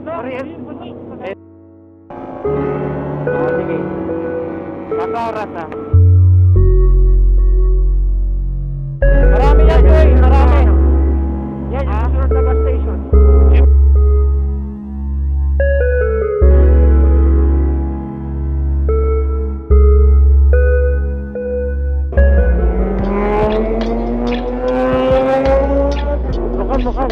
Sige. Saka oras ah. Marami yan, boy. Marami. Yan, yung susunod na gas station. Bukan.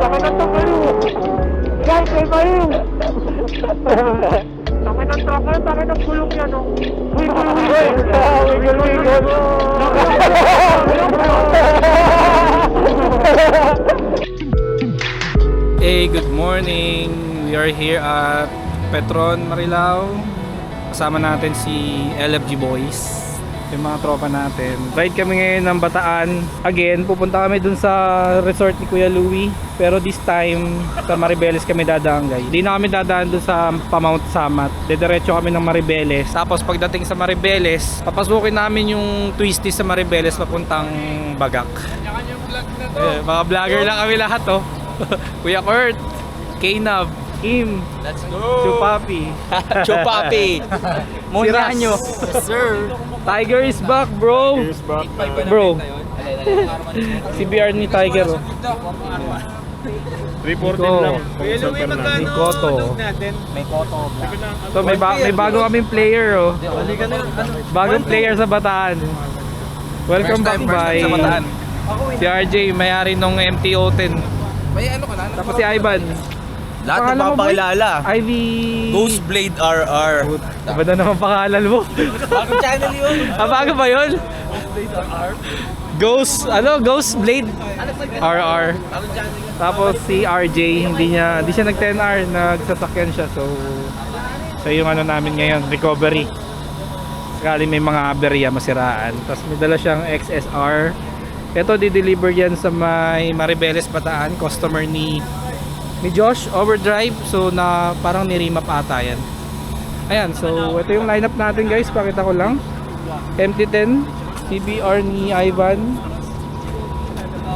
Kami ng tumayo. Guys, may mayo. Kami ng trucker, kami ng gulong yan, oh. Wiggle. Hey, good morning. We are here at Petron, Marilao. Kasama natin si LFG Boys, yung mga tropa natin. Ride kami ngayon ng Bataan. Again, pupunta kami dun sa resort ni Kuya Louie. Pero this time, sa Maribeles kami dadaan, guys. Hindi na kami dadaan dun sa Pamount Samat. Dediretso kami ng Maribeles. Tapos pagdating sa Maribeles, papasukin namin yung twisty sa Maribeles papuntang Bagak. Mga vlogger lang kami lahat, oh. Kuya Kurt, K-Nab, Kim, Let's go! Chupapi, Chupapi! Monyanyo! Yes, sir! Tiger is back, bro! Bro, CBR ni Tiger, oh. 314 lang. May Koto. May koto. So may bago kaming player, oh. Bagong player sa Bataan. Welcome back by sa Bataan. si RJ, may-ari nung MTO10. May ano ka na? Tapos si Ivan. Lahat Pangalan mo, boy? nagpapakilala. Ivy... Ghostblade RR. Iba na naman pangalan mo. Bagong channel yun. Bago ba yun? Ghostblade RR. Tapos si RJ, hindi siya nag 10R, nagsasakyan siya. So yung ano namin ngayon, recovery. Sakali may mga aberya, masiraan. Tapos may dala siyang XSR. Ito di-deliver yan sa may Maribeles Bataan, customer ni Josh Overdrive. So na parang ni-remap ata yan. Ayan, so ito yung lineup natin, guys. Pakita ko lang. MT-10 CBR ni Ivan,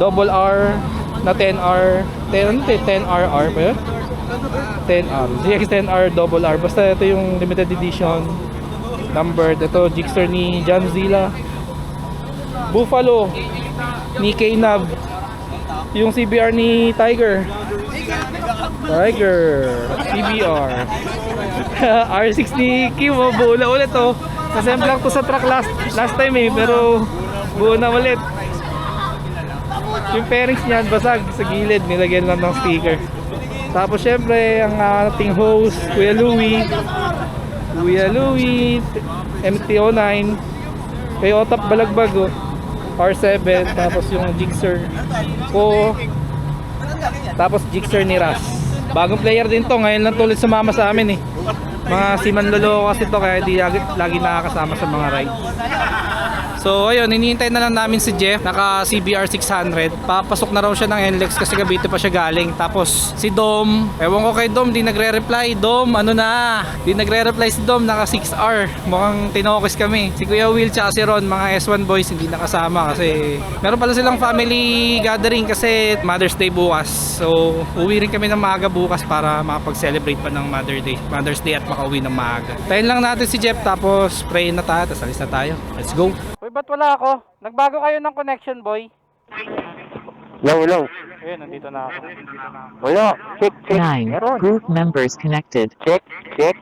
Double R na 10R, 10RR ba yun? 10R, GX10R Double R. Basta ito yung limited edition numbered. Ito Gixxer ni John Zilla, Buffalo ni K-Nab, yung CBR ni Tiger CBR R6 ni Kim, oh, buo na ulit, oh. Nasemblang to sa truck last time eh, pero buo na ulit. Yung pairings niyan basag sa gilid, nilagyan lang ng sticker. Tapos syempre ang ating host Kuya Louie MT09 kay Otap Balagbag, oh. R7, tapos yung Gixxer ko, tapos Gixxer ni Ras. Bagong player din to, ngayon lang tuloy sumama sa amin eh. Mga siman lolo kasi to, kaya di lagi nakakasama sa mga rides. So ayun, hinihintay na lang namin si Jeff, naka CBR 600. Papasok na raw siya ng NLEX kasi Cavite pa siya galing. Tapos si Dom, ewan ko kay Dom, di nagre-reply. Dom, ano na? Di nagre-reply si Dom, naka 6R. Mukhang tinokis kami. Si Kuya Will tsaka si Ron, mga S1 boys, hindi nakasama kasi meron pala silang family gathering kasi Mother's Day bukas. So uwi rin kami ng maaga bukas para makapag-celebrate pa ng Mother's Day at makauwi ng maaga. Tayin lang natin si Jeff, tapos pray na tayo, tapos alis na tayo. Let's go! Uy, ba't wala ako? Nagbago kayo ng connection, boy? Hello. Ayun, nandito na ako. Wala. Check. 9 Meron. group members connected. Check. Check.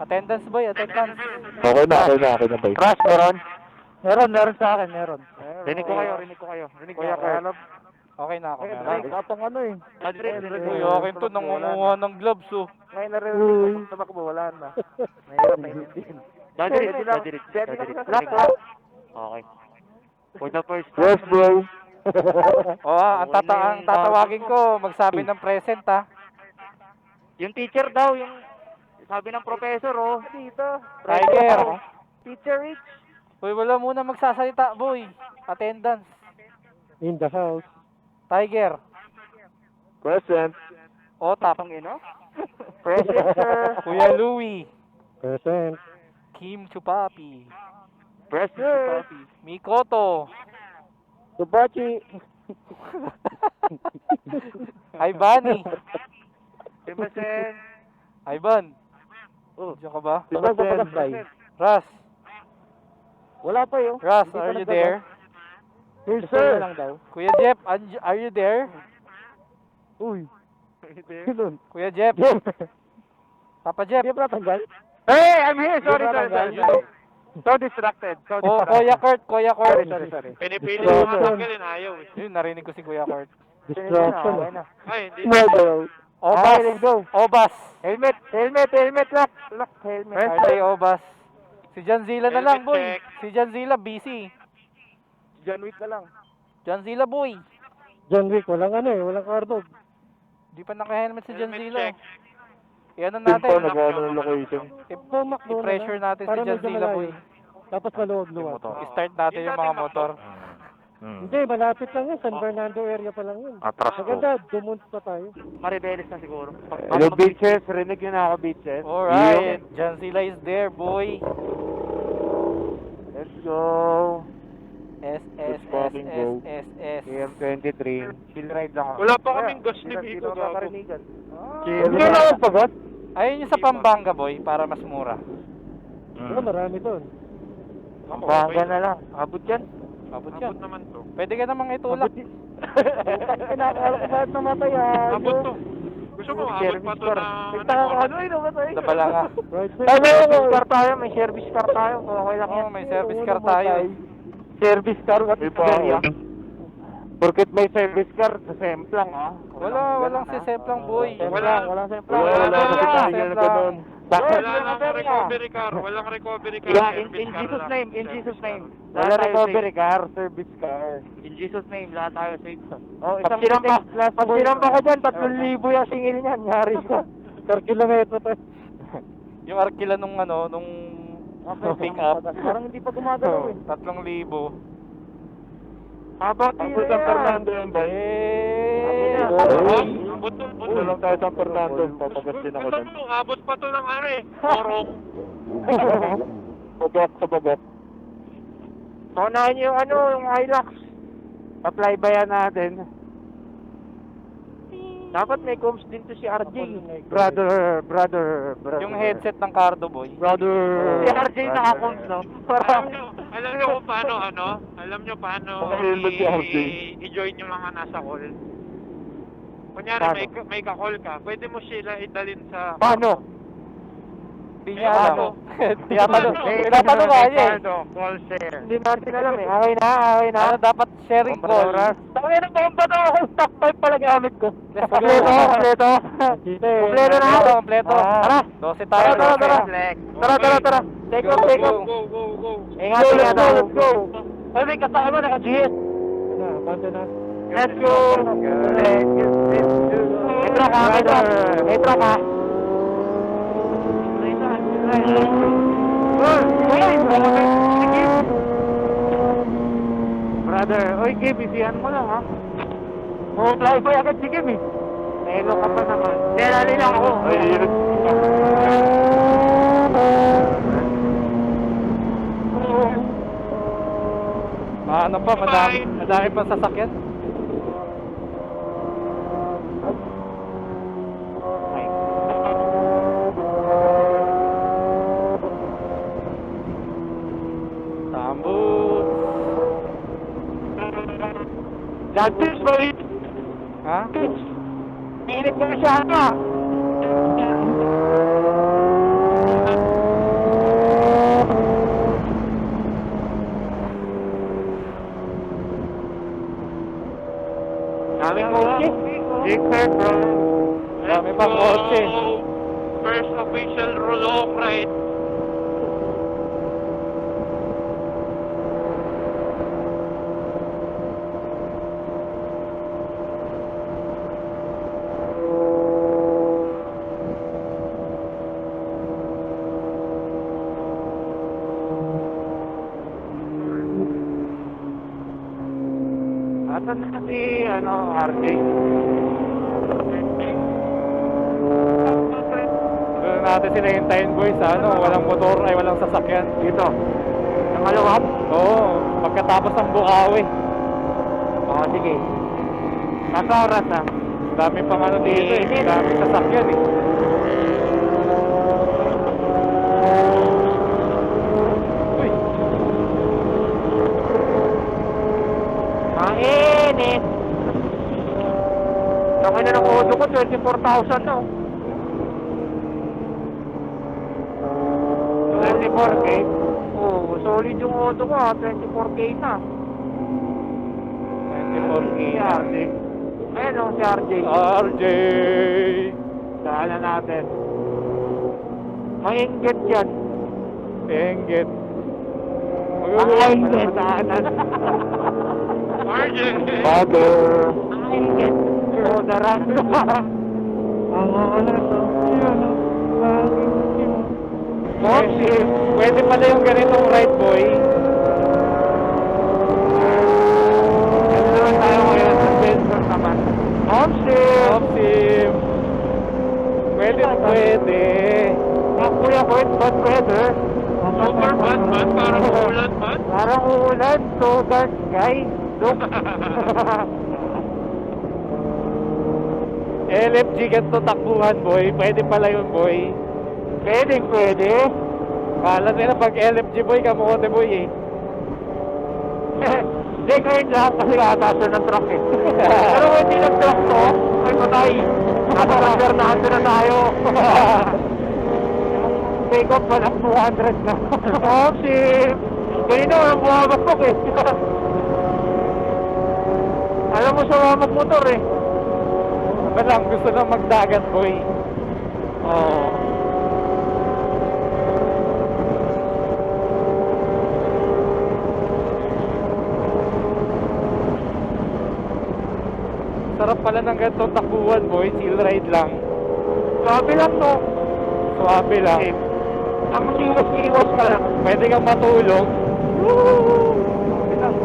Attendance, boy, attendance. Okay na, boy. Crash, meron? Meron sa akin, meron. Rinig ko kayo. Kuya Kalab. Okay na ako. Katong ano eh. Uy, okay to, nangunguha ng gloves, oh. Ngayon na rin yung tumakbo, wala na. Mahirap na hindi. Dadirit. Laptop. Okay. For the first time. Yes, bro. Ang tatawagin ko, magsabi ng present, ha. Yung teacher daw, yung sabi ng professor, oh. Dito. Tiger. Teacher Rich. Uy, wala muna magsasalita, boy. Attendance. In the house. Tiger. Present. Otap. Present, sir. Kuya Louie. Present. Kim Chupapi. Press the coffee. Mikoto. Subachi. Ibani. Timasen. Ivan. Oh. Diyan ka ba? Saan sa Pagastay? Ras. Wala pa yun. Ras, Hindi pa are you naglabas. there? Here, sir. lang daw. Kuya Jeff, are you there? Uy. Sino? Kuya Jeff. Jeff. Papa Jeff. Jeff natanggal? Hey, I'm here. Sorry, Hindi pa sorry, sorry. natanggal. So distracted. So Oh, Kuya Kurt, Kuya Kurt. Sorry. Pinipili ko nga nga tanggalin, ayaw eh. Yun, narinig ko si Kuya Kurt. Distraction. Okay na. Ay, hindi. Mobile. Obas. let's go. Obas. Helmet, lock, helmet. RJ Obas. Si Janzila na lang, Helmet boy. check. Si Janzila, busy. John Wick na lang. Janzila, boy. John Wick, walang walang cardboard. Di pa naka-helmet si Helmet Janzila. check. Iyan natin. ng location. I-pressure natin si Janzila, boy. Tapos maluwag-luwag. I-start natin yung mga motor. Hindi, malapit lang yun. San Fernando area pa lang yun. Atras Maganda, dumunts pa tayo. Maribeles na siguro. Hello, bitches. Rinig yun ako, bitches. Alright. Janzila is there, boy. Let's go. S, S, Let's S, fucking S, go. S, S. AM23. Chill ride lang ako. Wala pa kaming gas ni Miko, Dito gago. karanigan. Chill. Hindi na ako pagod. Ayun yung sa Pampanga, boy, para mas mura. Marami doon. Pampanga na lang. Abot yan. Abot yan. Abot naman to. Pwede ka namang itulak. Kinakala ko bakit namatay ah. Abot to. Gusto mo, abot pa to na... Ano yun? Namatay. Daba nga. Service car tayo. May service car tayo. Okay lang yan. Oo, may service car tayo. Service car at Iberia. Porket may service car, sa semplang ah. Walang si Seplang, boy. Walang semplang. Wala. Seplang. Wala nang recovery car. Walang recovery car. Yeah, in Service car Jesus lang. name, in Jesus name. Lahat Wala tayo recovery car, service car. In Jesus name, lahat tayo safe. Oh, isang pag sinampa ka dyan, 3,000 yung singil niyan, nyari ka. 4 kilometro to. Yung arkila nung pick up. Parang hindi pa gumagalaw eh. 3,000. Habang Ang San Fernando yan ba? Abot to. Punta lang tayo San Fernando, papagas din ako Gusto dun. mo, abot pa to ng Orong. Bagat sa bagat. Paunahin niyo yung Hilux. Apply ba yan natin? Dapat may comms din to si RJ. Brother. Yung headset ng Cardo, boy. Brother. Si RJ naka-comms, no? Alam nyo kung paano, alam nyo paano i-join yung mga nasa call. Kunyari, may ka-call ka, pwede mo sila idalin sa... Paano? Hindi niya alam. Tinatanong nga niya eh. Call share. Hindi natin alam eh. Okay na. Ano dapat sharing call? Tawin ng bomba to! Stock pipe pala gamit ko. Let's go. Kompleto. Kompleto na ako. Kompleto. Tara. 12 tayo. Tara. Take off. Go. Ingat. Let's go. Ay, may kasama naka-GS. Let's go. May truck ha. Brother, oy Kim, isihan mo lang ha. Fly boy agad si Kim eh. Nahilo ka pa naman. Nalali lang ako. Ano pa, madami pang sasakyan. Tambut. Dantis boy. Ha? Pilit mo siya ha. Daming kotse. Jigsaw bro. Dami pang kotse. First official roll-off ride. Asan na si RJ? Doon natin sila hintayin, boys. Walang motor ay walang sasakyan. Dito. Maluwag? Oo, pagkatapos ng Bukawi. Oo, sige. Nasa oras ah. Dami pang ano dito eh. Dami sasakyan eh. Uy, Mainit! Laki na ng auto ko, 24,000 na oh. 24K? Oo, solid yung auto ko ah, 24K na. 24K. Si RJ. Ayun oh, si RJ. RJ! Daanan natin. Maingit yan. Enget. Maingit. Daanan. Arjen! Father! Maingit. Oh, daran. Ang oras oh. Yan oh. Momship. Pwede pala yung ganitong ride, boy. Ano naman tayo ngayon sa sensor naman? Momship. Opsim! Pwede na pwede. Kuya ko, bad weather. Super bad man, parang ulan man. Parang uulan, so dark sky. Look. LFG ganito takbuhan, boy. Pwede pala yun, boy. Pwede, pwede. Kala nila pag LFG, boy, kamukote, boy, eh. Hindi, ngayon lang kasi kataso ng truck eh. Pero hindi nag-truck to, ay patay. Nasa Fernando na tayo. Take off pa ng 200 na. Oh, si... Ganito, ang bumabakbak eh. Alam mo sa magmotor eh. Ba lang, gusto na magdagat, boy. Oo. Sarap pala ng ganitong takbuhan, boy. Chill ride lang. Sabi lang to. Suwabe lang. Ang iwas-iwas ka lang. Pwede kang matulog. Sabi lang.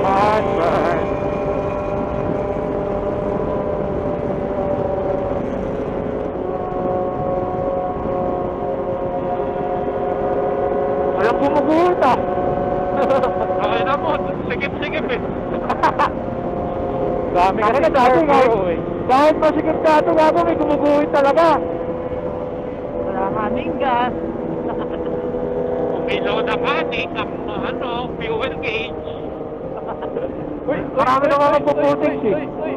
Man. Walang gumuguhit ah. Okay na mo, sigip-sigip eh. Dami kasi Bakit dati nga bro, eh. Kahit masikip ka ito nga may gumuguhit talaga. Wala kaming gas. Umilaw na manik ang ano, fuel gauge. Uy, Marami naman magpuputik, eh. uy.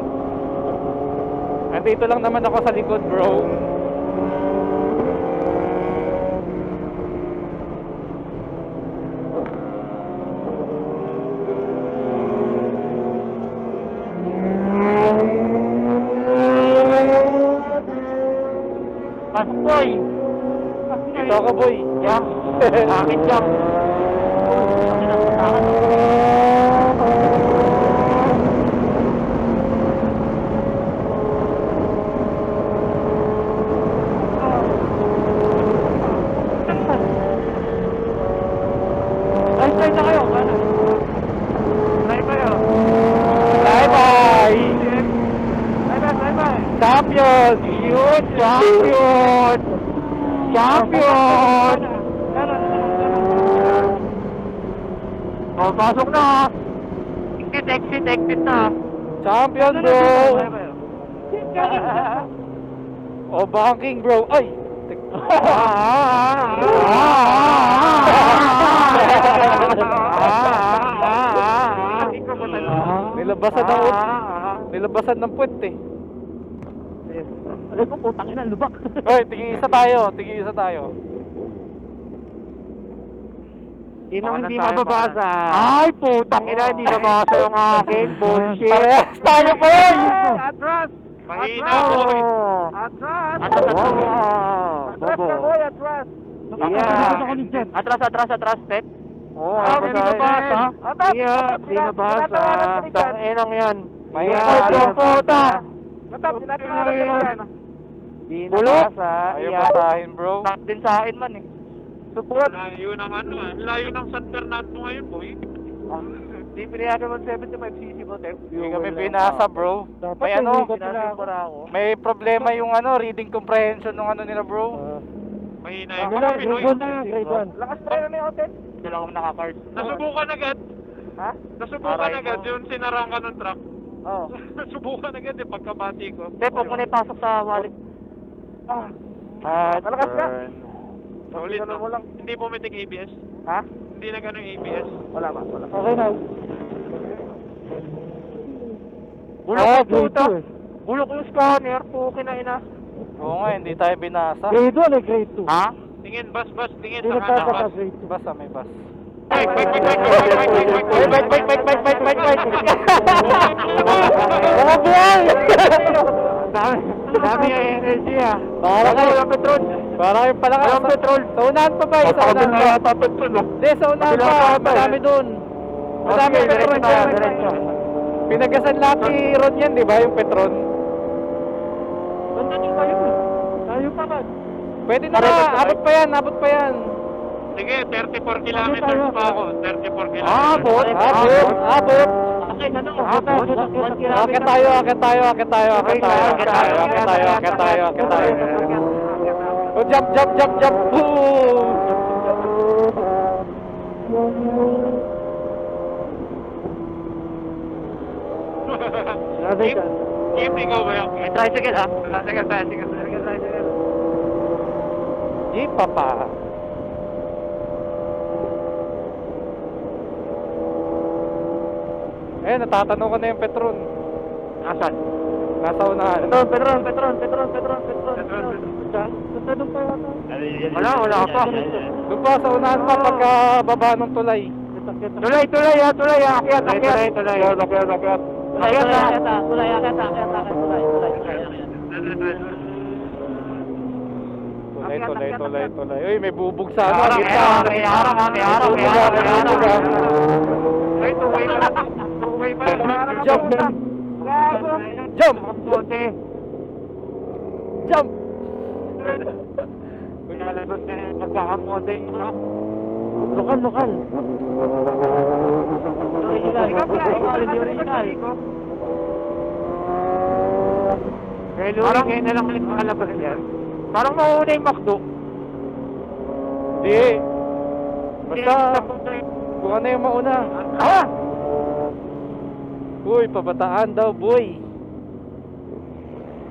Andito lang naman ako sa likod, bro. Paskoy. Dito ako, boy. Jump. Akin jump. Ay, try na kayo. Ano? Try kayo. Bye-bye! Bye-bye. Champion! Yun, champion! Champion! Oh, pasok na! Exit na! Champion, bro! O, banking, bro. Ay! Nilabasan ng puwet, eh. Alam ko, putang ina, lubak. Oy, tigil-isa tayo. Hindi mababasa. Ay, putang ina, hindi nabasa yung akin. Bullshit. Parehas tayo pa yun! Atras! Mahina, boy. Atras! Atras, Pep. Oo, hindi nabasa. Hindi nabasa. Tanginang yan. Mahina. Puta! Bulot! Ayaw matahin, bro. Tap din sa akin man eh. Support! Layo ng ano ah. Layo ng San Fernando ngayon, boy. Di pinayagan mo 75cc mo, Tep. Hindi kami binasa, bro. May ano, may problema yung ano, reading comprehension ng ano nila, bro. Mahina yung mga Pinoy. Lakas tayo na yung Tep. Dala akong nakakard. Nasubukan agad. Ha? Nasubukan Aray agad mo. yung sinarang ka ng truck. Oo. Nasubukan agad yung pagkabati ko. Tep, huwag mo na ipasok sa wallet. Malakas ka. Ulit Ano no? mo lang. Hindi pumitig ABS. Ha? Hindi na ganun yung ABS. Wala ba? Wala. Okay na. Bulok yung puta. Bulok yung scanner. Pukin na ina. Oo nga, hindi tayo binasa. Grade 1 eh, grade 2. Ha? Tingin, bus, tingin Hindi sa kanan, nagpapaka bus. grade 2. Basta may bus. Bike. Mga buhay! Dami yung energy ah. Para kayo walang petrol. Para kayo pala ka. Walang petrol. Sa unahan pa ba? Sa unahan pa. Wala petrol ah. Hindi, sa unahan pa. Madami dun. Madami Okay, Petron diretso tayo, dyan. diretso. Pinagasan lahat ni Ron yan, di ba? Yung Petron. Banda nyo tayo eh. Tayo pa ba? Pwede na Diretso nga. tayo. Abot pa yan. Sige, 34 kilometers pa ako. 34 kilometers. Abot. Okay, ano? Abot. Akit tayo. Oh, jump. Boom! Keep, ikaw ba yun? Tricycle ah. Tricycle. Jeep pa pa. Eh, natatanong ko na yung Petron. Asan? Nasa unahan. Petron. Wala ka pa. Doon pa sa unahan pa pagka baba ng tulay. Tulay. Akyat. Tulay. Tulay. Uy, may bubog sa ano. May gitna. harang. Ay, tuway pa lang. Tuway pa lang. Jump! Lokal. Parang ngayon na lang ulit makalabas yan. Parang mauuna yung McDo. Di. Basta, kung ano yung mauna. Ah! Uy, pabataan daw, boy.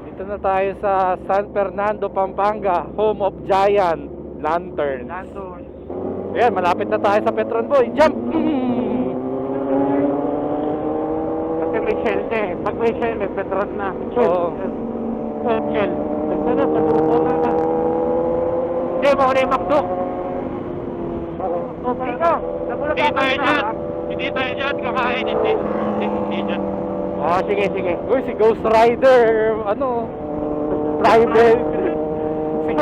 Dito na tayo sa San Fernando, Pampanga, home of Giant Lantern. Nandun. Ayan, malapit na tayo sa Petron, boy. Jump! Kasi may shell na eh. Pag may shell, may petron na. Oo. Shell. Ito na, patuto na. Hindi, mauna yung McDo. Okay ka. Hindi tayo dyan, kakain. Hindi dyan. Oh, sige. Uy, si Ghost Rider, ano, private. Si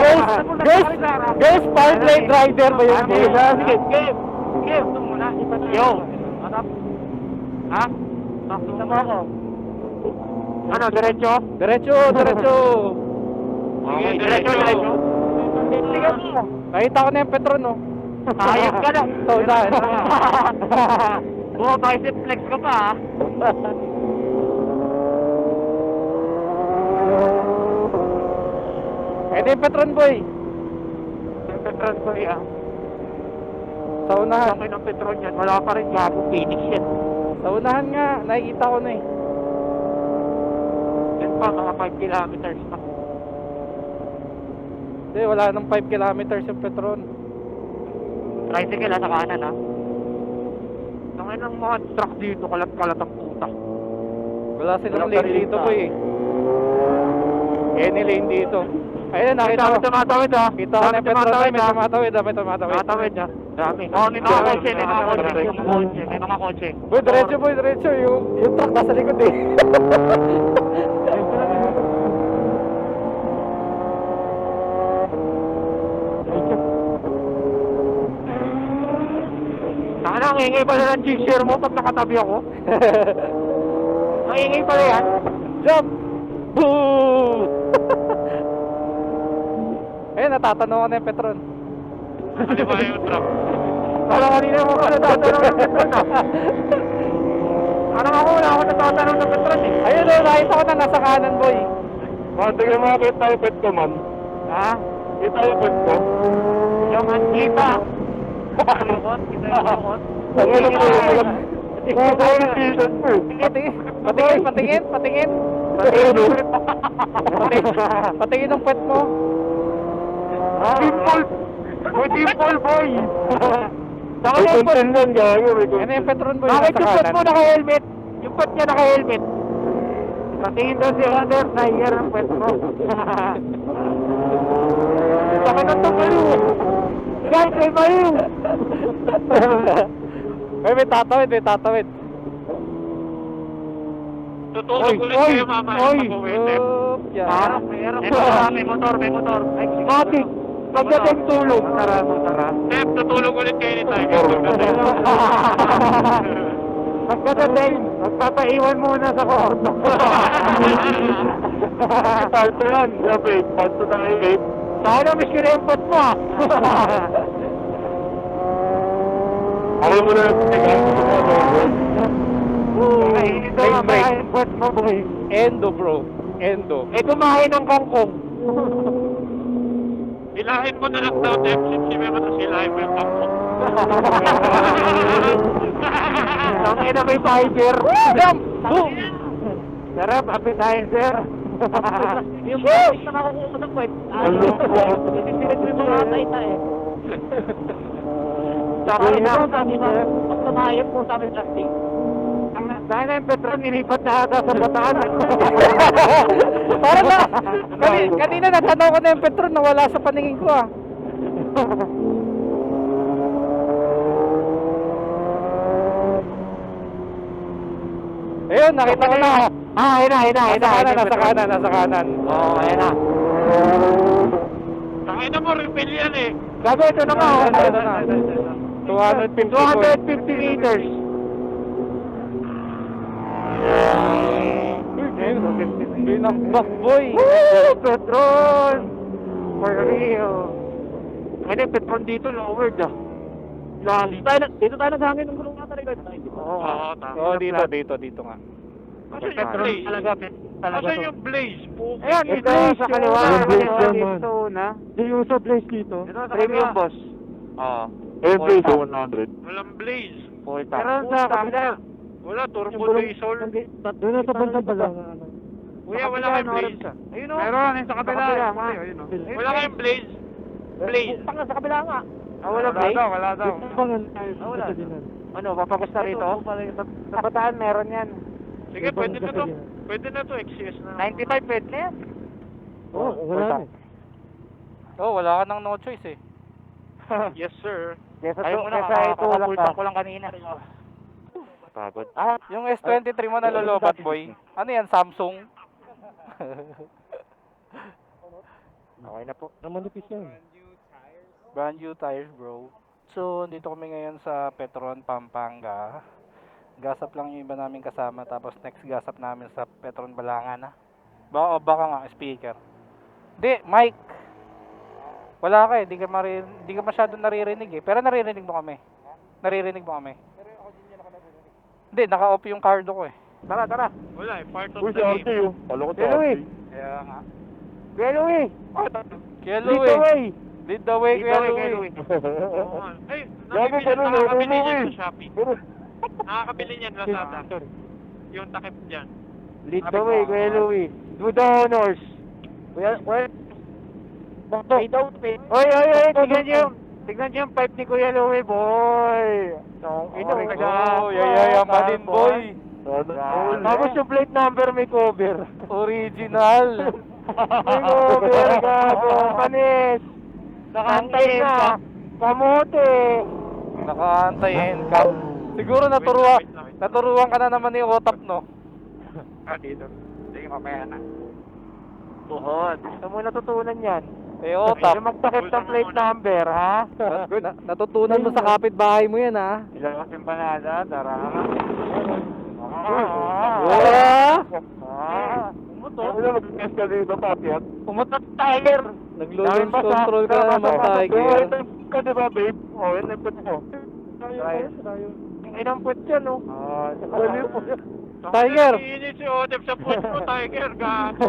Ghost Powerblade Rider ba yun? Sige, game. Ito muna. Yo. Ha? Nakita mo ako. Ano, diretso? Diretso. Okay, diretso. Sige mo. Nakita ko na yung Petron, no? Ayos ka na. Sa unahan. Bicep flex ka pa ha. Ito yung Petron, boy. Petron ko yan. Sa unahan. Ang ng Petron yan. Wala pa rin gago. Phoenix yan. Sa unahan nga, nakikita ko na eh. Yan pa, mga 5 kilometers pa. Hindi, wala nang 5 kilometers yung Petron. Tricycle ha, sa kanan ha. Tangin ng mga truck dito, kalat-kalat ang puta. Wala silang Walang lane parilita. dito, boy eh. Any lane dito. Ayun, nakita ko. Tumatawid ha. Kita ko na yung Petron, may tumatawid. Tumatawid ha. Dami. Oh, may mga kotse. May mga kotse. Boy, diretso. Yung truck nasa likod eh. Saan ang ingay pala ng G-share mo pag nakatabi ako? Ang ingay pala yan. Jump! Boom! Ayun, natatanong ko na yung Petron. Ano ba yung truck? Parang kanina mo pala tatanong ng Petron ha. Parang ako, wala ako natatanong ng Petron eh. Ayun o, nakita ko na nasa kanan, boy. Sige mga kita yung pet ko, man. Ha? Kita yung pet ko. Yung kita. Lukot? Kita yung lukot? Ang ilang ko yung alam. Qualification mo. Patingin. Patingin ng pet mo. Dimple! May dimple, boy! May content yan, gago. May Ano yung content. Petron, boy? Bakit Nasa yung pet kanan. mo naka-helmet? Yung pet niya naka-helmet. Patingin daw si Hunter sa year ng pet mo. Saka nang tumayo. Guys, may mayo! May tatawid. Tutulog ulit kayo mamaya pag uwi, Tep. Parang meron po. May motor. Matik! Pagdating tulog. Tara. Tep, tutulog ulit kayo ni Tiger. Pagdating. Pagdating, magpapaiwan muna sa kwarto. Parto yan. Sabi, parto na kayo, babe. Sana miss ko na yung pot mo ah. Ako mo na yung tingnan ko sa mga. Ito nga ba yung pot mo, boy? Endo, bro. Endo. Eh, kumain ng kangkong. Hilahin mo na lang daw, Tep. Sipsipin mo na silahin mo yung kampo. Tangay na may fiber. Jump! Boom! Sarap, appetizer. Yung plastic na nakukuha sa kwet. Tititirin mo yung mga taita eh. Saka ina, pag tumayap po sa amin plastic. Dahil na yung Petron, nilipat na ata sa bataan. Parang na! Kanina natanaw ko na yung Petron, nawala sa paningin ko ah. Ayun, nakita ko na. Ayun na. Nasa kanan. Oo, ayun na. Tangin na mo, refill yan eh. Gabi, ito na nga. Ito na. 250 250 liters. Binakbak, boy. Woo! Petron! For real. Ano yung Petron dito, lowered ah. Lali. Dito tayo naghangin ng gulong natin. Oo, tama. Oo, dito nga. Asan yung Petron blaze? talaga Asan to. yung blaze? Puki. Ayan, ito sa kaliwa. Yung blaze Kaliwa naman. dito na. Yung sa place dito. Premium boss. Oo. Yung place sa 100. Walang blaze. Pero sa kabila. Wala, turbo diesel. Doon na sa bandang balang. Kuya, wala kayong blaze. Ayun o. Meron, sa kabila. Ayun o. Wala kayong blaze. Blaze. Pang sa kabila nga. Wala ba? Wala daw. Wala. Ano, papagusta rito? Sa bataan meron yan. Sige, pwede na to. Pwede na to, XCS na. 95 pwede na yan. Oo, wala na. Oh, wala ka nang no choice eh. Yes, sir. Ayaw mo na, kakapultang ko lang kanina. Pagod. Yung S23 mo nalolobat, boy. Ano yan, Samsung? Okay na po. Namanipis yan. Brand new tires, bro. So, dito kami ngayon sa Petron, Pampanga. Gasap lang yung iba namin kasama. Tapos next gasap namin sa Petron, Balangan na. Baka nga, speaker. Di, mic. Wala ka eh. Di ka masyadong naririnig eh. Pero naririnig mo kami. Naririnig mo kami. Hindi, naka-off yung cardo ko eh. Tara. Wala eh, part of Uy, the si RT game. yun. Kala ko si Hello, RT. eh. Kaya nga. Kuya Louie! Kuya Lead Louie. the way! Lead the way, Kuya Kuya Louie. Oo nga. Ay, Gago ka nun, nakakabili ano niyan eh. sa Shopee. Nakakabili niyan Lazada. Yung takip dyan. Lead the way, Kuya Louie. Do the honors. Kuya, Oy, tignan niyo yung pipe ni Kuya Louie, boy. Oh, yayayama din, boy. Tapos yung plate number may cover. Original. May cover, gago. Panis. Nakantay na. Kamote. Naka-anti-handcuff. Siguro naturuan ka na naman ni Otap, no? Dito. Sige, mamaya na. Buhod. Saan mo natutunan yan? Eh, Otap. Yung magtakip ng plate number, ha? Natutunan mo sa kapitbahay mo yan, ha? Ilang kasing panada, tara. Ano mag-test ka dito, Papiat? Umutot tiger. Naglo-lose control ka na naman, Tiger. Ka diba, babe? Oo, yan ang put mo. Inang puwet yan, no? Tiger. Iinit si Odep sa puwet mo, Tiger. Gago.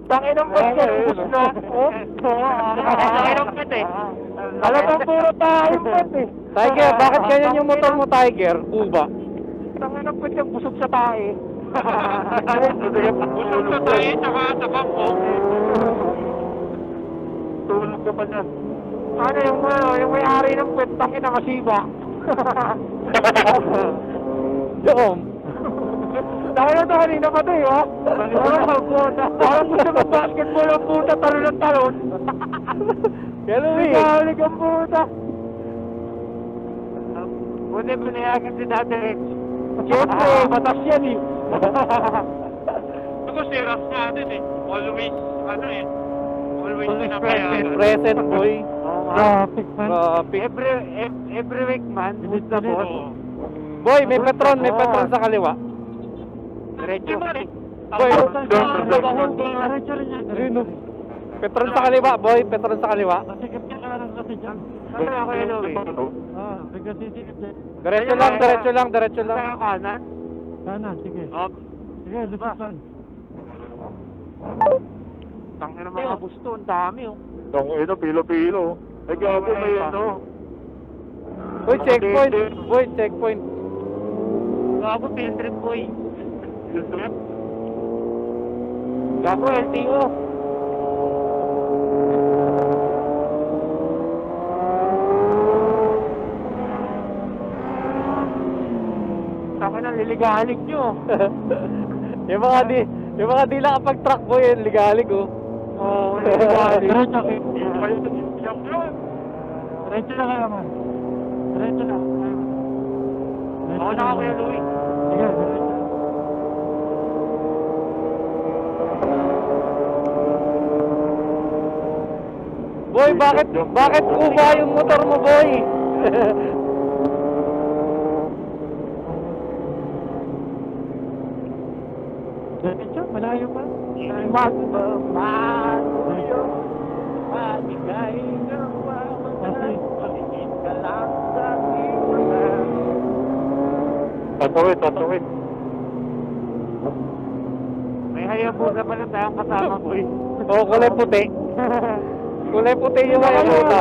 Tanginang puwet yan, ubus na. Tanginang puwet eh. Alam mo, puro tayong puwet eh. Tiger, bakit ganyan yung motor mo, Tiger? Uba. Tanginang puwet yung busog sa tae. Busog sa tayo, tsaka sa bangko. Tulog ka pa na. Ano yung may-ari ng puwet, tangina masiba. Jom. Dahil na ito kanina pa ito, ha? Parang gusto ng basketball ang puta, talon ng talon. Kaya Louie. Ligalig ang puta. Buti pinayagan si Dati Rex. Siyempre, batas yan eh. Ako si Ras natin eh. Always, ano eh. Always pinapayagan. Present, boy. Traffic Traffic. Every week man, bilis na boss. Oo. Boy, may Petron sa kaliwa. Diretso. Boy, Diretso rin yan. ayun, oh. Petron sa kaliwa, boy. Petron sa kaliwa. Sikip niya ka lang kasi dyan. Ano ako yun, Louie? Bigla sisikip dyan. Diretso lang, diretso lang, diretso lang. Saan kanan? Kanan, sige. Sige, lupasan. Tangin ng mga gusto, ang dami oh. Ito, pilo-pilo. Ay, gago, may ano. Boy, checkpoint. Boy, checkpoint. Gago, field trip boy. Gago, LTO. Tangin ang liligalig nyo. yung mga di nakapag-truck, boy, yung ligalig, oh. Oo, liligalig. Diretso na kayo man. Diretso na. Ako na Kuya Louie. Sige, diretso. Boy, bakit kuba yung motor mo, boy? Diretso, malayo pa. Magmamayo, maligay na paligid ka lang sa aking Tatawid. May hayabusa pa lang tayong kasama, boy. Oh, kulay puti. Kulay puti yung Hayabusa.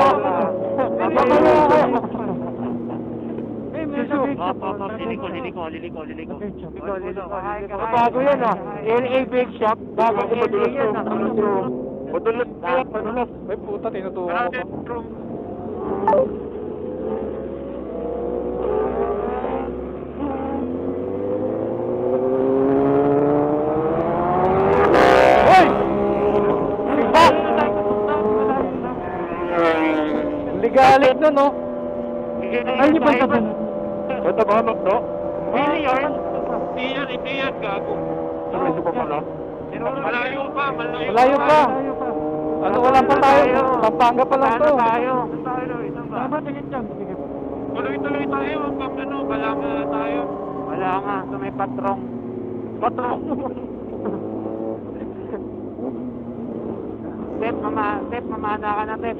Liliko. Bago yan ah. LA Bake Shop. Bago LA yan ah. Madulas. May puta, tinutuwa ko pa. Hoy! Sipa! Ligalig na, no? Ay, di ba ito? Ito ba, no? Hindi yan, gago. Ito pa pala. Malayo pa. Malayo pa. Ano, wala pa tayo. Pampanga pa lang to. Tama, tingin dyan. Tuloy-tuloy tayo. Hanggang ano, balanga tayo. Wala nga, so may patrong. Tep, mamana ka na, Tep.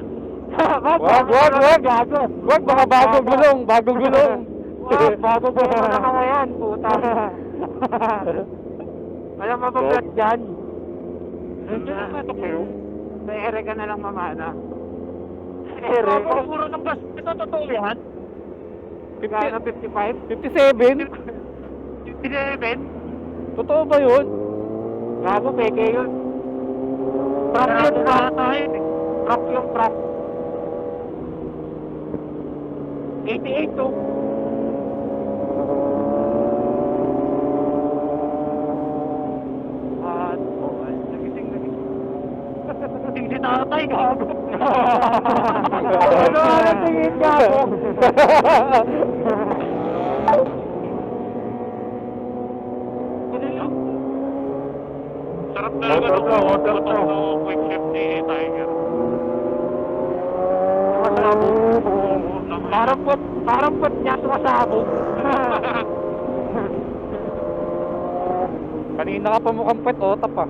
Wag. Gago. Wag, baka bagong gulong. Bago na ka ngayon, puta. Alam mo ba ba't dyan? Sa ere ka na lang mamana. Ere? Puro ng bus. Ito totoo yan? 55? 57? 57? Totoo ba yun? Gago, peke yun. Truck yun, truck. Truck yung truck. 88 to. Tingin si tatay, gago. Ano tingin, gago? Sarap talaga nung quick shift ni Tiger. Parang pot niya sumasabog. Kanina ka pa mukhang pet, otap pa.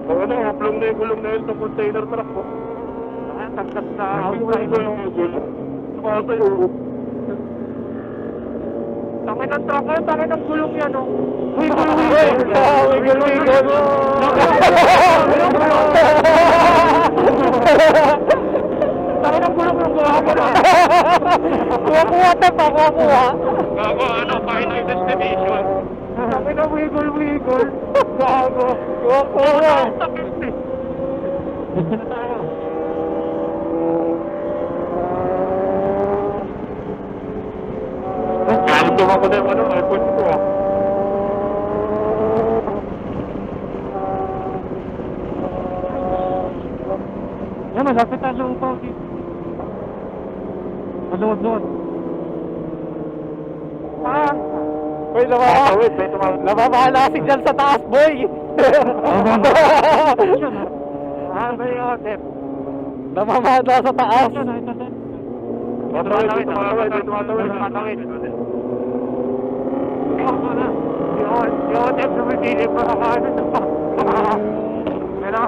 Ano, haplong na yung gulong na yun sa container truck ko. Tagtag sa Ano ba yung gulong? Sumasayo. Takay ng truck yan, takay ng gulong yan, oh. Wiggle. Takay ng gulong yung gawa ko na. Kuha pa. Gago, ano, final destination. Takay ng wiggle. Gago. Kuha. Dito na tayo. Nandito ako na yung ano, iPhone ko ah. Yan, malapit na sa upaw dito. Maluwag-luwag. Uy, namahalasig dyan sa taas, boy! Ba yung Dep? Namamahal sa taas! Tumatawid. Yung Dep, sumipilip pa ako ano. Pero,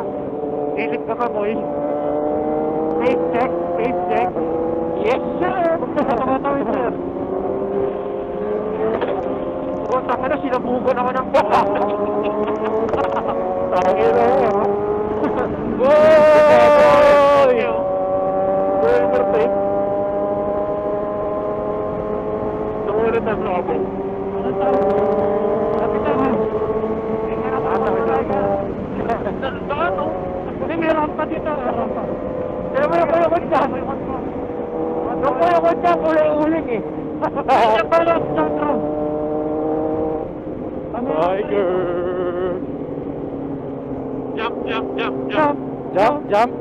silip ka pa, boy. Face check. Yes, sir! Tumatawid, sir. Puta ka na, sinabugan ako ng baka. Tangin na yun. Boy! Perfect. Tumulit na sa ako. Hindi, may rampa dito. Pero may kuyakot dyan. Yung kuyakot dyan, uling eh. Kaya pala, Sandro. Tiger! Jump. Jump!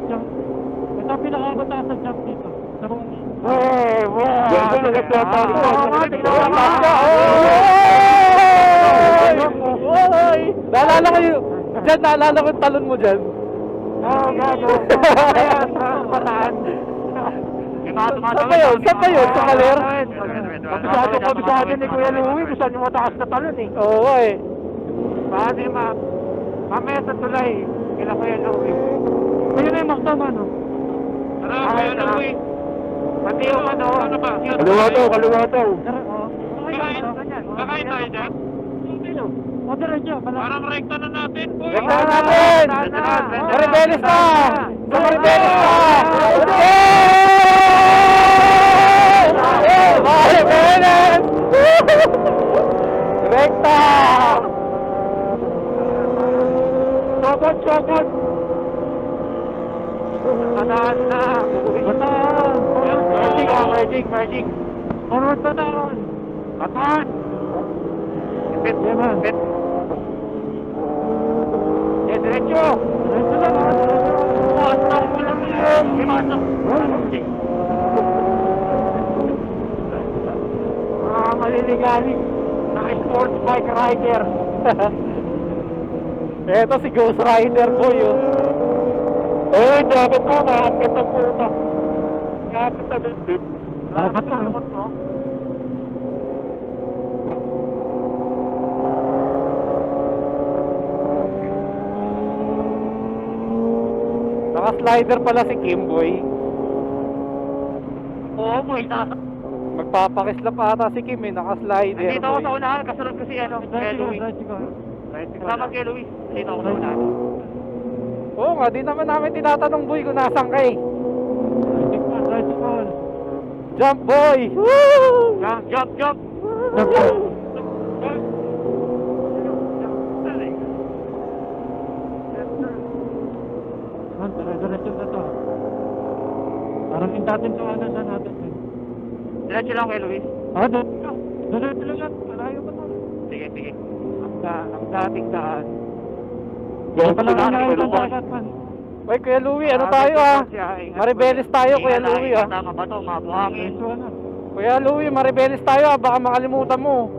Ito ang pinakamataas na jump dito. Sa buong Yan ka nagtatawid ko. Oy! Naalala ko yung... Diyan, naalala ko yung talon mo dyan. Oo, gago. Ayan, pataan. Saan ba yun? Sa Maler? Kabisado ni Kuya Louie, kung saan yung mataas na talon eh. Oo eh. Pwede mamaya sa tulay, kila Kuya Louie. Ayun na yung makdama, no? Tara, kaya na, uwi. Pati yung ano, Ano ba? Kaliwa to. Kakain tayo dyan? Diretso, Parang rekta na natin, boy. Rekta na natin! Maribeles na! Sa Maribeles na! Yay! Maribeles! Rekta! Sokot! Bataan na! Bataan! Merging! Forward bataan! Bataan! Ipit! Diretso! Diretso lang! Pasok mo lang yun! Pasok! Maliligalig! Naka-sports bike rider! Eto si Ghost Rider boy oh. Eh, dapat ko, nakakit ang puta. Nakakit ang bibig. Dapat mo? Naka-slider pala si Kimboy. Oo, boy. Magpapakislap ata si Kim eh, naka-slider Nandito ako boy. sa unahan, kasunod ko si ano, kay Louie. Kasama kay Louie. Nandito ako sa unahan. Oo nga, di naman namin tinatanong boy kung nasan ka eh. Jump boy! Woo! Jump! Diretso na to. Parang hintatin sa ano sa natin. Diretso lang kay Luis. Diretso lang yan. Malayo pa to. Sige. Ang dating daan. Yan Pala na yung dagat man. Uy, Kuya Louie, ano tayo ah? Maribeles tayo, Kuya Louie ah. Tama ba to? Mabuhangin. Kuya Louie, Maribeles tayo ah, baka makalimutan mo.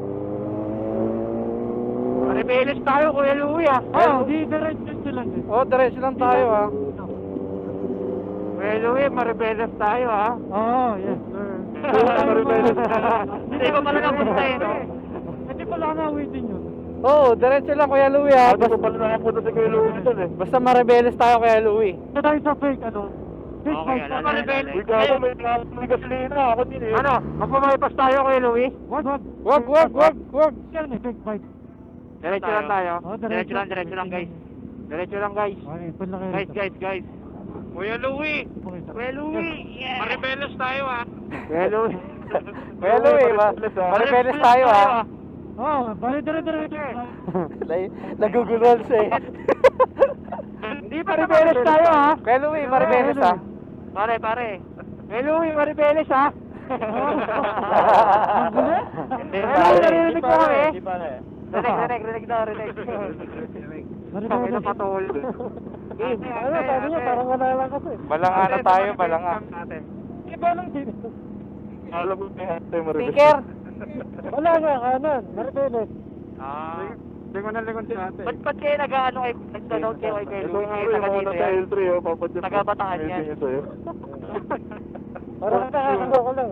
Maribeles tayo, Kuya Louie ah. Di diretso lang eh. Oh, diretso lang tayo ah. Kuya Louie, Maribeles tayo ah. Yes sir. Maribeles. Hindi ko pala napunta eh. Hindi pala na-waiting yun. Oo, diretso lang Kuya Louie ah. Ano ko pala nakapunta si Kuya Louie dyan eh. Basta Maribeles tayo Kuya Louie. Ito tayo sa fake, ano? Okay, alala. Uy, gago, may gasolina. Ako din eh. Ano? Magpapaypas tayo kay Louie? Wag. Yan, may big bike. Diretso lang tayo. Diretso lang guys. Diretso lang guys. Guys. Kuya Louie! Kuya Louie! Yeah! Maribeles tayo ah! Kuya Louie! Kuya Louie, maribeles tayo ha. Oh, bali dire. Naguguluhan siya eh. Hindi pa maribeles tayo ha. Kuya Louie, maribeles ha. Pare. Kuya Louie, maribeles ha. Hindi pa. Narinig ko kami. Rinig. Kami na patol. Ano, sabi niya, parang wala lang kasi. Balanga na tayo, balanga. Iba lang din. Alam mo na ate, Maribel. Sticker! Wala nga, kanan. Maribeles. Lingon si ate. Ba't kayo nag-download kayo kay Ito Louie? nga Kayo rin, taga mga dito nasa yan? L3, papadyan. Taga Batangas yan. Parang nakakagawa ko lang.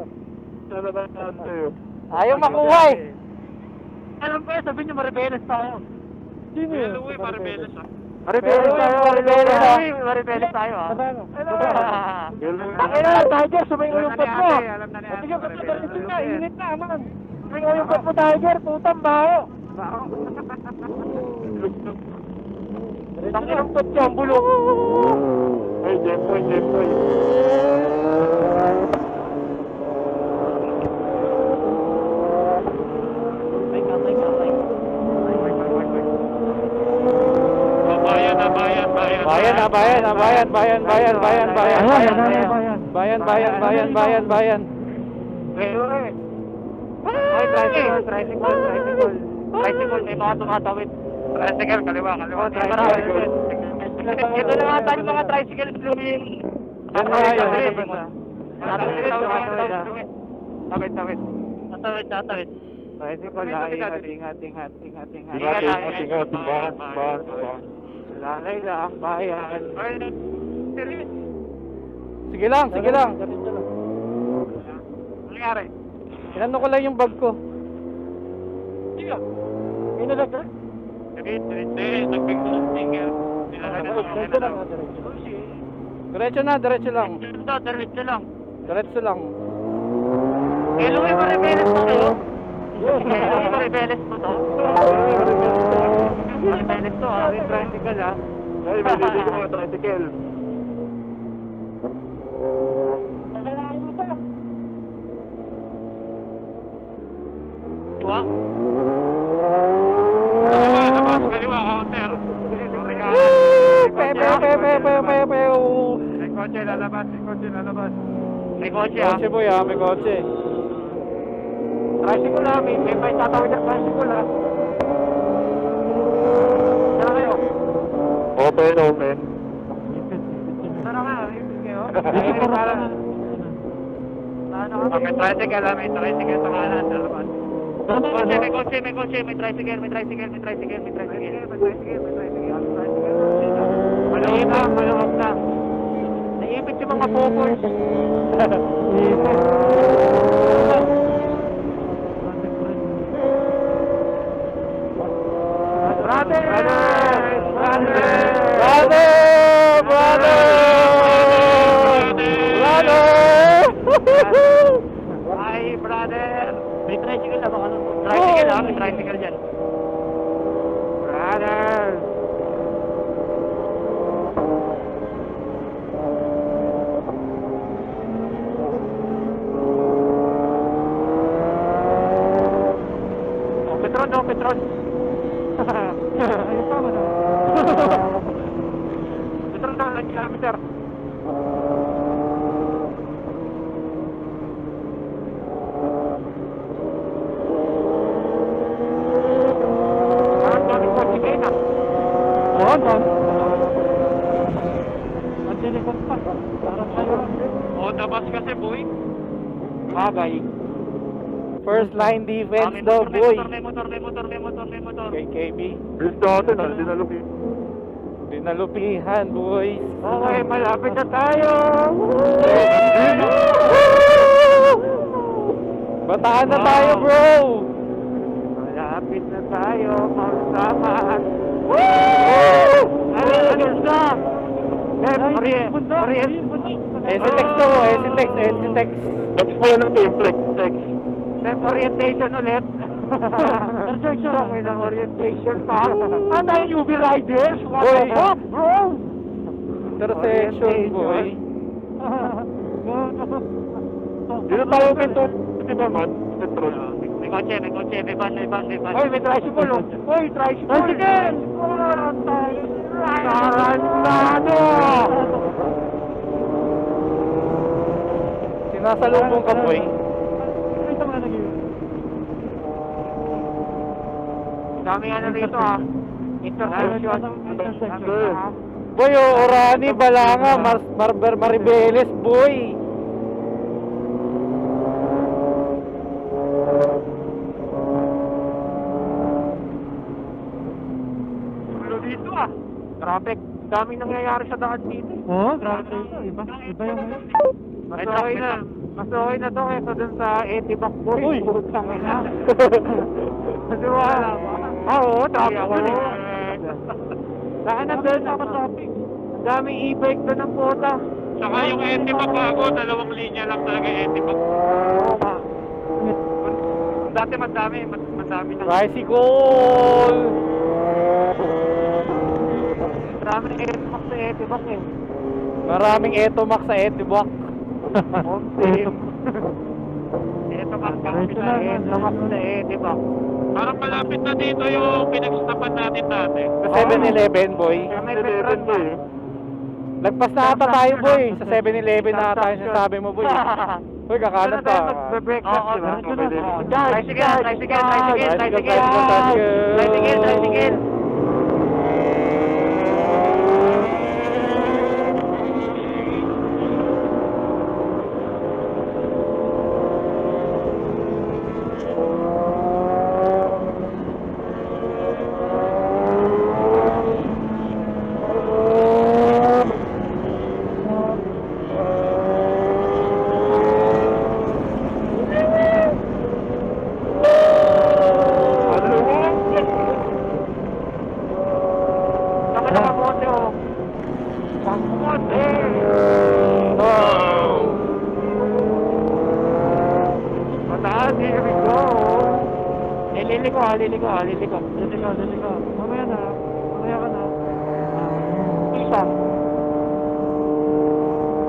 Sana ba sa'yo? Ayaw makuha eh. Alam ko sabi niyo maribeles tayo. Sino Kuya yun? Louie, Maribeles ah! Maribeles tayo. Maribeles tayo ha. Kaya na, Tiger, sumayo yung pot mo. Alam na ni ate. Sige, kapatalisin na, init na, man. Sumayo yung pot mo, Tiger, putang baho. Tangin ang pot niya, ang bulok. Ay, Jempoy. Bayan. Ay, tricycle. May mga tumatawid. Tricycle, kaliwa. Ito na nga tayo mga tricycle blooming. Tatawid. Tricycle, ingat. Ingat, bahan. Lalay lang, bayan. Sige lang. Nangyari? Inano ko lang yung bag ko. Inalagay? Hindi, nagbigay ng sticker. Diretso lang. Diretso lang. Eh, Louie, maribeles mo kayo? Maribeles mo to? Maribeles to ha, may tricycle ha. Ay, may lilig mo, tricycle. Diba? Kaliwa, counter. Pew. May kotse lalabas. May kotse ha. Kotse boy ha, may kotse. Tricycle ha, may tatawid na tricycle ha. Tara kayo. Open. Tara nga, ipin kayo. May tricycle ha, may tricycle sa kanan. Lalabas. May kotse, may tricycle. Maluwag na. Naipit yung mga popors. Hi, brother! May tricycle na baka nun? Tricycle ha? May tricycle dyan. Brother! Petron! Ayun pa man Petron na, 1 kilometer. Dabas kasi boy. Bagay. First line defense daw boy. May motor. KKB. Bilis natin, dinalupi. Dinalupihan boys. Okay, malapit na tayo. Bataan na tayo bro. Malapit na tayo, magsama. Ano na? Oriente. STEX to, STEX. Tapos mo ng flex. Step orientation ulit. Intersection. Okay lang, orientation pa. Ano tayo UV riders? Boy. Bro! Intersection, boy. Dito tayo pinto. Di ba man? Petrol. May kotse, may van. Hoy, may tricycle, oh. Hoy, tricycle! Tarantado! Sinasalubong ka, boy. Dami ano rito, ha. Intersection. Boy, Orani, Balanga, Maribeles, boy. Ulo dito, ah. Traffic. Daming nangyayari sa daan dito. Oo, grabe. Iba yung... Mas okay na to kaysa dun sa Etibac Boy. Uy! Putang ina. Di ba? Oo, traffic doon eh. Saan na doon ako traffic? Ang daming e-bike doon ng puta. Saka yung Etibac ako, 2 linya lang talaga yung Etibac. Oo nga. Dati madami na. Tricycle! Maraming Etibac sa Etibac eh. Maraming Etomax sa Etibac. Etibac kami sa Etibac sa Etibac. Parang malapit na dito yung pinagstapan natin dati. Sa 7-Eleven, boy. May petron na. Lagpas na ata tayo, boy. Sa 7-Eleven na ata yung sinasabi mo, boy. Boy, kakanan ta. Mag-breakfast, di ba? Tricycle. Liliko. Mamaya ka na. Isa.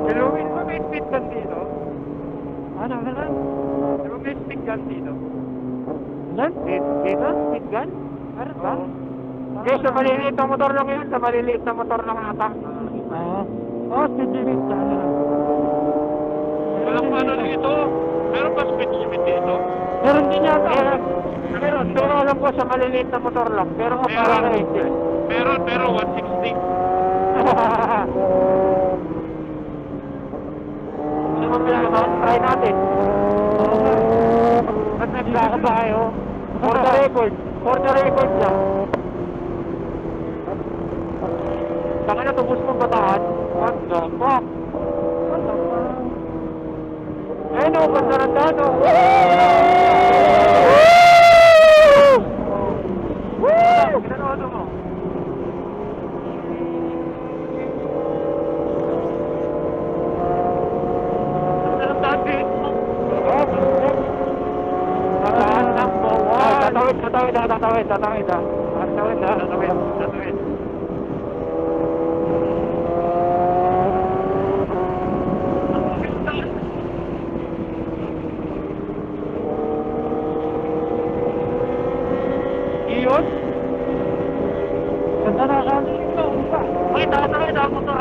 Hello, di ba may speed gun dito? Ano? Di ba may speed gun dito? Dito? Speed gun? Meron ba? Okay, sa maliliit na motor lang yun. Sa maliliit na motor lang ata. Speed limit. Walang ano dito. Meron ba speed limit dito? Meron din yata. Meron, pero alam ko sa maliliit na motor lang. Pero parang hindi. Pero 160. Ano ba pinagawa? Try natin. Ba't naglaka ba kayo? For the record lang. Saka na tubos mong bataan. What the fuck? Ayun o, ganda ng daan o. Ginanodo mo? Ganda ng daan din. Tataan ng bawan. Tatawid. Iyon? Ganda na ka. Ay, tatawid ako motor.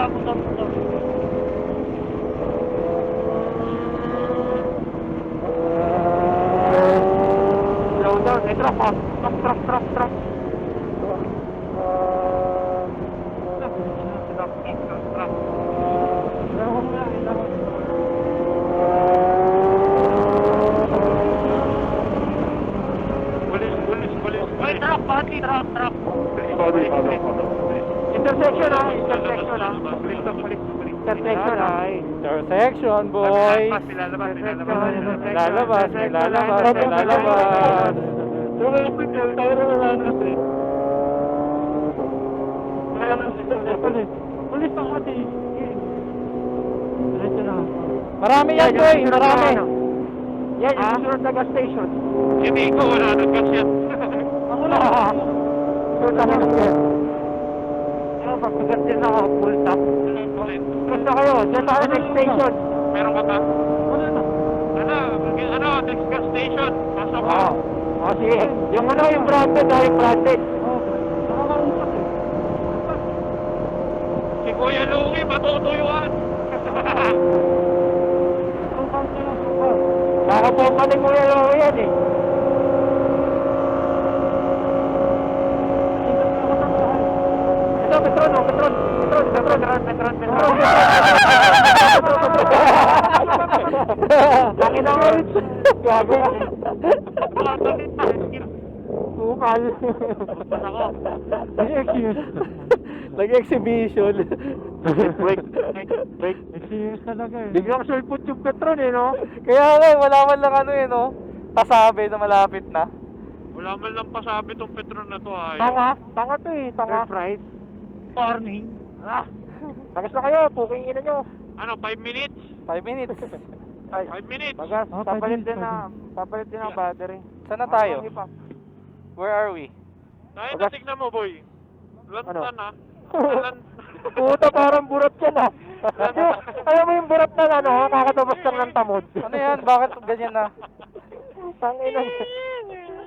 Slow down. May truck. Truck. Ay, truck. Intersection ha. Intersection, boy. Lalabas. Pulis pa kasi. Diretso na. Marami yan, boy. Marami. Yan, yung susunod na gas station. Si Miko, wala nang gas yan. Ako na. Susunod na gas yan. Ano, pagpagat din ako, full top. Gusto kayo, dyan tayo next station. Meron ka ba? Wala na. Ano, next gas station. Pasok ka. Oo. Oh, sige. Yung ano, yung branded, yung branded. Nakakausap eh. Si Kuya Louie, matutuyuan. Nakapompa ni Kuya Lowe yan eh. Ito, Petron, oh, Petron. Bakit ako? Gago. Ukal. Ako. Nag-exhibition. Break. Serious talaga eh. Biglang sulpot yung Petron eh, no? Kaya nga, wala man lang ano eh, no? Pasabi na malapit na. Wala man lang pasabi tong Petron na to, ay. Tanga to eh, tanga. Surprise. Warning. Tagas na kayo, puking ina nyo. Ano, 5 minutes? 5 minutes. 5 minutes. Bagas, papalit din ang battery. Saan na tayo? Where are we? Dahil na tignan mo, boy. Lantan, ha? Puta, parang burat yan ah. Alam mo yung burat na ano, kakatapos lang ng tamod. Ano yan? Bakit ganyan na? Tangina.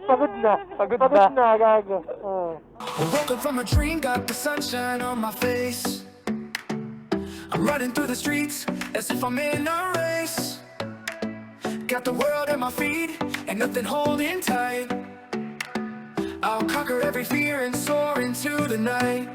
Pagod na. Pagod na, gago. Oh. I woke up from a dream, got the sunshine on my face. I'm running through the streets as if I'm in a race. Got the world at my feet and nothing holding tight. I'll conquer every fear and soar into the night.